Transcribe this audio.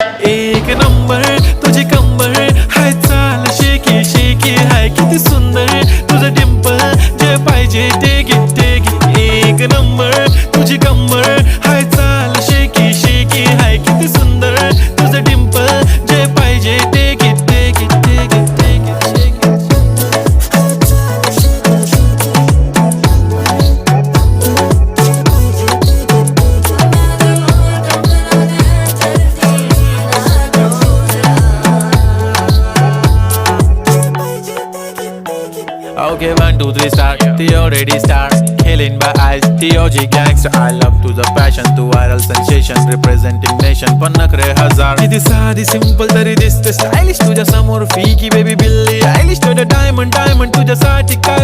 एक नंबर तुझी कंबर हाय, चाल शेकी शेकी हाय, किती सुंदर तुझं डिंपल, जे पाहिजे ते घे. एक नंबर तुझी कंबर हाय, चाल शेकी शेकी हाय, किती सुंदर तुझं डिंपल, जे पाहिजे ते घे. Okay, 1, 2, 3 start. The already start. Killing by eyes. The OG gangster. I love to the passion, to viral sensation, representing nation. पन्नकरे हजार. किती साधी simple तरी दिसते stylish तुझ्या समोर. फीकी baby बिल्ली. Stylish to the diamond तुझ्यासाठी काय